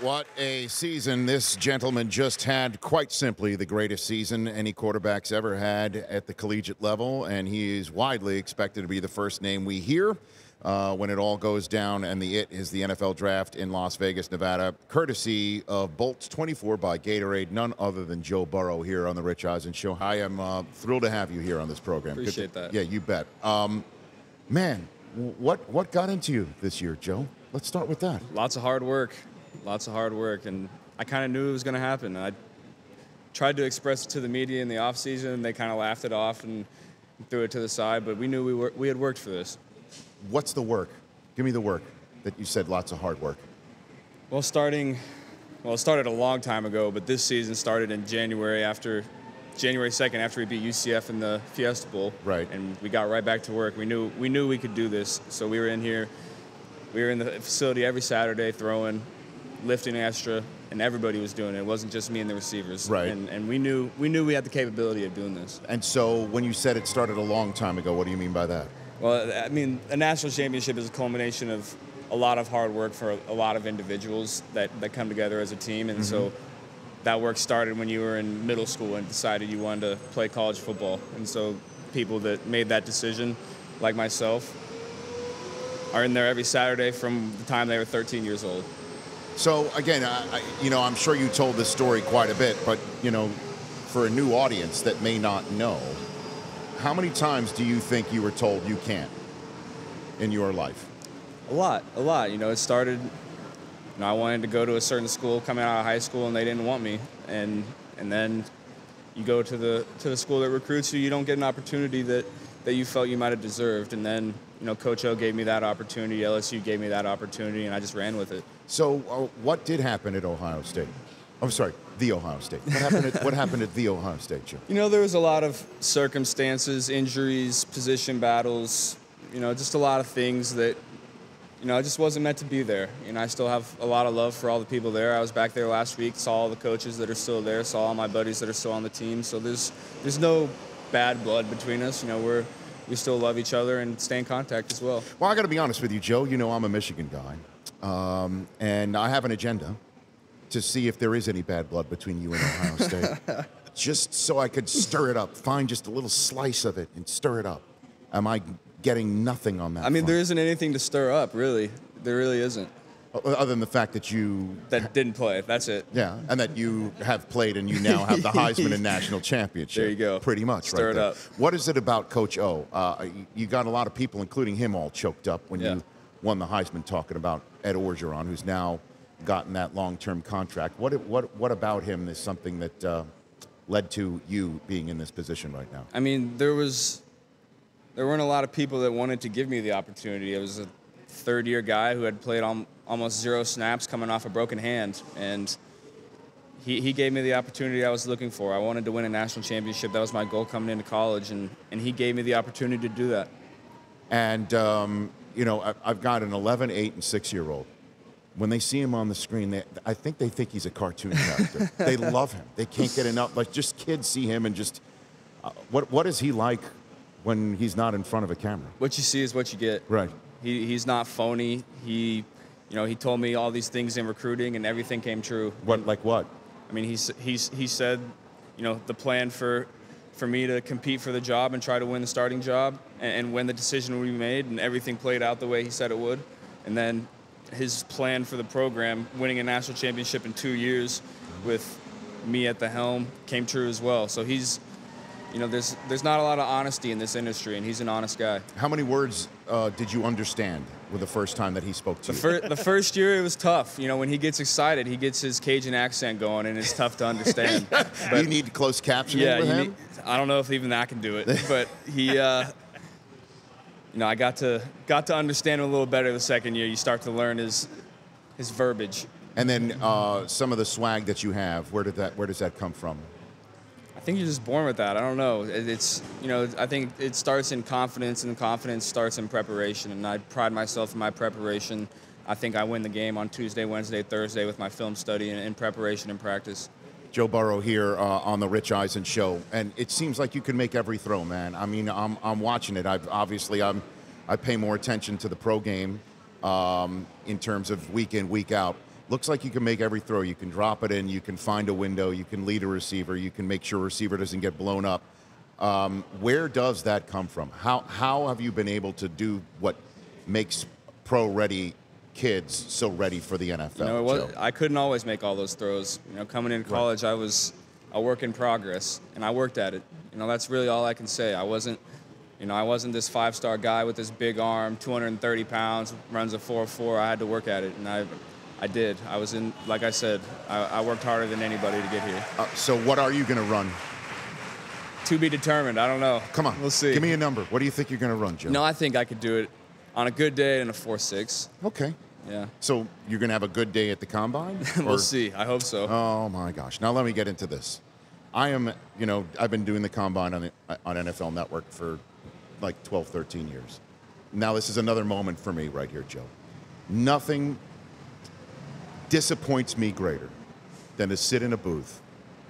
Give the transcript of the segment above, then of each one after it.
What a season this gentleman just had. Quite simply, the greatest season any quarterback's ever had at the collegiate level, and he is widely expected to be the first name we hear when it all goes down, and it is the NFL Draft in Las Vegas, Nevada, courtesy of Bolts 24 by Gatorade, none other than Joe Burrow here on the Rich Eisen Show. Hi, I'm thrilled to have you here on this program. Appreciate that. Yeah, you bet. Man, what got into you this year, Joe? Let's start with that. Lots of hard work. Lots of hard work, and I kind of knew it was going to happen. I tried to express it to the media in the offseason, and they kind of laughed it off and threw it to the side, but we knew we had worked for this. What's the work? Give me the work that you said lots of hard work. Well, it started a long time ago, but this season started in January 2nd, after we beat UCF in the Fiesta Bowl. Right. And we got right back to work. We knew we could do this, so we were in here. We were in the facility every Saturday throwing, lifting extra, and everybody was doing it. It wasn't just me and the receivers. Right. And we knew we had the capability of doing this. And so when you said it started a long time ago, what do you mean by that? Well, I mean, a national championship is a culmination of a lot of hard work for a lot of individuals that come together as a team. And so that work started when you were in middle school and decided you wanted to play college football. And so people that made that decision, like myself, are in there every Saturday from the time they were 13 years old. So again, I'm sure you told this story quite a bit, but for a new audience that may not know, how many times do you think you were told you can't in your life? A lot. It started. I wanted to go to a certain school coming out of high school, and they didn't want me. And then you go to the school that recruits you. You don't get an opportunity that you felt you might have deserved. And then Coach O gave me that opportunity. LSU gave me that opportunity, and I just ran with it. So what did happen at Ohio State? I'm sorry, the Ohio State. What happened at the Ohio State, Joe? There was a lot of circumstances, injuries, position battles, just a lot of things that, I just wasn't meant to be there. I still have a lot of love for all the people there. I was back there last week, saw all the coaches that are still there, saw all my buddies that are still on the team. So there's no bad blood between us. We still love each other and stay in contact as well. Well, I got to be honest with you, Joe. I'm a Michigan guy, and I have an agenda to see if there is any bad blood between you and Ohio State, just so I could stir it up, find just a little slice of it and stir it up. Am I getting nothing on that? I mean, front? there isn't anything to stir up, really. There really isn't. Other than the fact that that didn't play. That's it. Yeah, and that you have played and you now have the Heisman and national championship. There you go. Pretty much. Stir right it there. up. What is it about Coach O? You got a lot of people, including him, all choked up when you won the Heisman, talking about Ed Orgeron, who's now gotten that long-term contract. What about him is something that led to you being in this position right now? I mean, there weren't a lot of people that wanted to give me the opportunity. I was a third-year guy who had played almost 0 snaps coming off a broken hand, and he gave me the opportunity I was looking for. I wanted to win a national championship. That was my goal coming into college, and he gave me the opportunity to do that. And, I've got an 11, 8, and 6-year-old. When they see him on the screen, I think they think he's a cartoon character. They love him. They can't get enough. Like, just kids see him and just what is he like when he's not in front of a camera? What you see is what you get. Right. He's not phony. He told me all these things in recruiting, and everything came true. Like what? I mean, he said, the plan for me to compete for the job and try to win the starting job, and when the decision would be made, and everything played out the way he said it would. And then his plan for the program, winning a national championship in 2 years with me at the helm, came true as well. So he's, there's not a lot of honesty in this industry, and he's an honest guy. How many words did you understand with the first time that he spoke to you? The first year, it was tough. When he gets excited, he gets his Cajun accent going, and it's tough to understand. But, you need closed captioning with him? I don't know if even that can do it, but he, I got to understand him a little better the second year. You start to learn his verbiage. And then some of the swag that you have, where does that come from? I think you're just born with that. I don't know. It's I think it starts in confidence, and confidence starts in preparation. And I pride myself in my preparation. I think I win the game on Tuesday, Wednesday, Thursday with my film study and in preparation and practice. Joe Burrow here on the Rich Eisen Show, and it seems like you can make every throw, man. I mean, I'm watching it. I pay more attention to the pro game in terms of week in, week out. Looks like you can make every throw. You can drop it in. You can find a window. You can lead a receiver. You can make sure a receiver doesn't get blown up. Where does that come from? How have you been able to do what makes pro-ready kids so ready for the NFL? Joe? I couldn't always make all those throws. Coming into college, I was a work in progress, and I worked at it. That's really all I can say. I wasn't this 5-star guy with this big arm, 230 pounds, runs a 4.4. I had to work at it, and I did. I was in, like I said, I worked harder than anybody to get here. So what are you going to run? To be determined. I don't know. Come on. We'll see. Give me a number. What do you think you're going to run, Joe? No, I think I could do it on a good day in a 4.6. Okay. Yeah. So you're going to have a good day at the combine? We'll see. I hope so. Oh, my gosh. Now let me get into this. I've been doing the combine on NFL Network for like 12, 13 years. Now this is another moment for me right here, Joe. Nothing disappoints me greater than to sit in a booth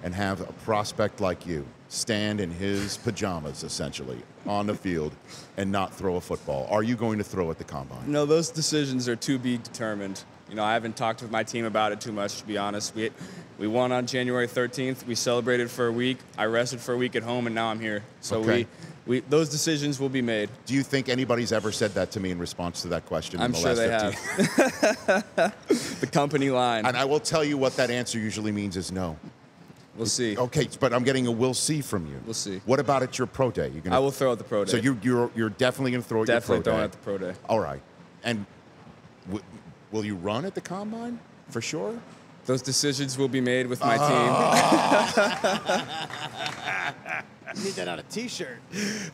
and have a prospect like you stand in his pajamas, essentially, on the field and not throw a football. Are you going to throw at the combine? No, those decisions are to be determined. I haven't talked with my team about it too much, to be honest. We won on January 13th. We celebrated for a week. I rested for a week at home, and now I'm here. So okay. Those decisions will be made. Do you think anybody's ever said that to me in response to that question? I'm sure they have. The company line. And I will tell you what that answer usually means is no. We'll see. Okay, but I'm getting a we'll see from you. We'll see. What about at your pro day? I will throw at the pro day. So you're definitely going to throw at your pro day? Definitely throwing at the pro day. All right. And will you run at the combine for sure? Those decisions will be made with my team. You need that on a T-shirt.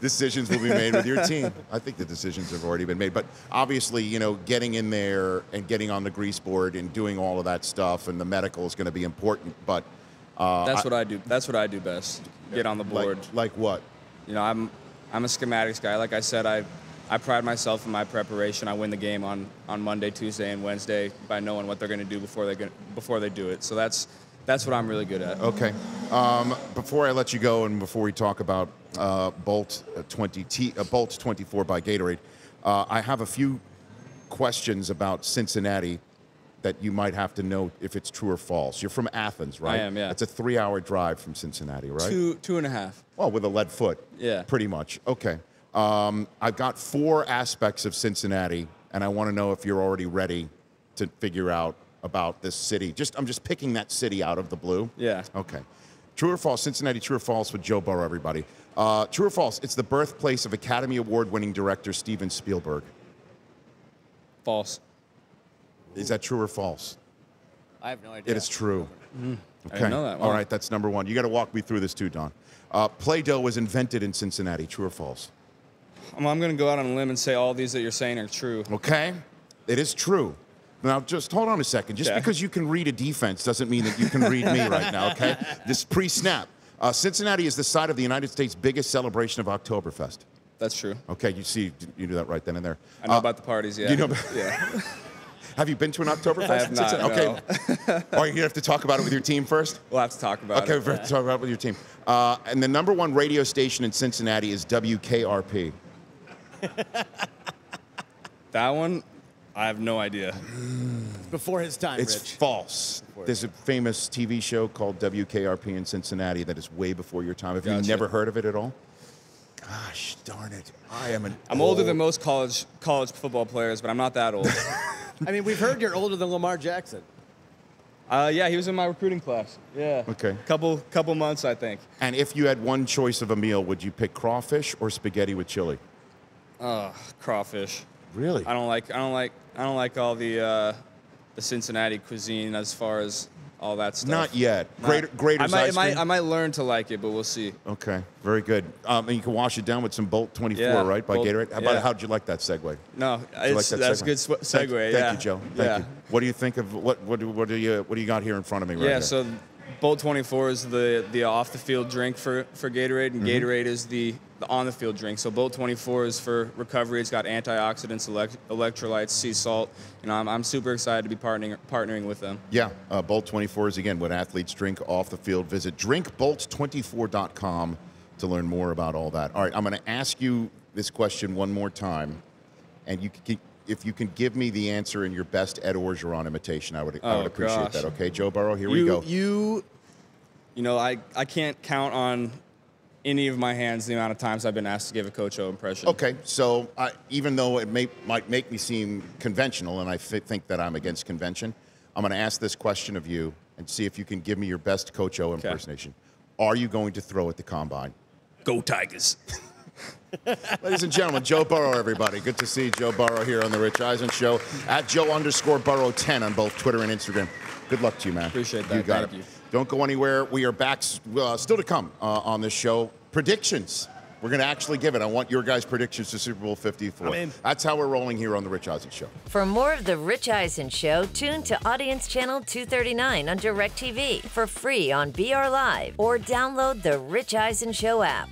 Decisions will be made with your team. I think the decisions have already been made. But obviously, getting in there and getting on the grease board and doing all of that stuff and the medical is going to be important. But that's what I do. That's what I do best. Get on the board. Like what? I'm a schematics guy. Like I said, I pride myself in my preparation. I win the game on Monday, Tuesday, and Wednesday by knowing what they're going to do before they do it. So that's what I'm really good at. Okay. Before I let you go and before we talk about Bolt 24 by Gatorade, I have a few questions about Cincinnati that you might have to know if it's true or false. You're from Athens, right? I am, yeah. It's a 3-hour drive from Cincinnati, right? 2.5. Well, with a lead foot. Yeah. Pretty much. Okay. I've got 4 aspects of Cincinnati, and I want to know if you're already ready to figure out about this city. I'm just picking that city out of the blue. Yeah. Okay. True or false? Cincinnati, true or false with Joe Burrow, everybody. True or false? It's the birthplace of Academy Award-winning director Steven Spielberg. False. Is that true or false? I have no idea. It is true. Mm-hmm. Okay. I didn't know that. Wow. All right, that's number 1. You got to walk me through this too, Don. Play-Doh was invented in Cincinnati. True or false? I'm going to go out on a limb and say all these that you're saying are true. Okay. It is true. Now, just hold on a second. Just because you can read a defense doesn't mean that you can read me right now, okay? This pre-snap. Cincinnati is the site of the United States' biggest celebration of Oktoberfest. That's true. Okay, you do that right then and there. I know about the parties, yeah. You know yeah. Have you been to an Oktoberfest? I have not, okay. Are you going to have to talk about it with your team first? We'll have to talk about it. Okay, we'll have to talk about it with your team. And the number 1 radio station in Cincinnati is WKRP. That one, I have no idea. It's before his time, It's Rich. false. There's a famous TV show called WKRP in Cincinnati that is way before your time. Have you never heard of it at all? Gosh, darn it. I'm older than most college football players, but I'm not that old. I mean, we've heard you're older than Lamar Jackson. Yeah, he was in my recruiting class. Yeah. Okay. Couple months, I think. And if you had one choice of a meal, would you pick crawfish or spaghetti with chili? Crawfish. Really? I don't like all the Cincinnati cuisine as far as all that stuff. Not yet. Grater's ice cream? I might learn to like it, but we'll see. Okay, very good. And you can wash it down with some Bolt 24, right, by Gatorade? How'd you like that segue? No, that's a good segue. Thank you, Joe. Thank you. What do you think of what do you got here in front of me right here? Yeah, so Bolt 24 is the off the field drink for Gatorade, and Gatorade is the on the field drink. So Bolt 24 is for recovery. It's got antioxidants, electrolytes, sea salt. I'm super excited to be partnering with them. Yeah, Bolt 24 is again what athletes drink off the field. Visit drinkbolt24.com to learn more about all that. All right, I'm going to ask you this question one more time, and you can if you can give me the answer in your best Ed Orgeron imitation, I would appreciate gosh. that. Okay, Joe Burrow, here we go. You know, I can't count on any of my hands the amount of times I've been asked to give a Coach O impression. Okay, so even though it might make me seem conventional, and I think that I'm against convention, I'm going to ask this question of you and see if you can give me your best Coach O impersonation. Are you going to throw at the combine? Go Tigers. Ladies and gentlemen, Joe Burrow, everybody. Good to see Joe Burrow here on the Rich Eisen Show. At Joe_Burrow10 on both Twitter and Instagram. Good luck to you, man. Appreciate that. You got Thank it. you. Don't go anywhere. We are back still to come on this show. Predictions. We're going to actually give it. I want your guys' predictions to Super Bowl 54. That's how we're rolling here on the Rich Eisen Show. For more of the Rich Eisen Show, tune to Audience Channel 239 on DirecTV for free on BR Live or download the Rich Eisen Show app.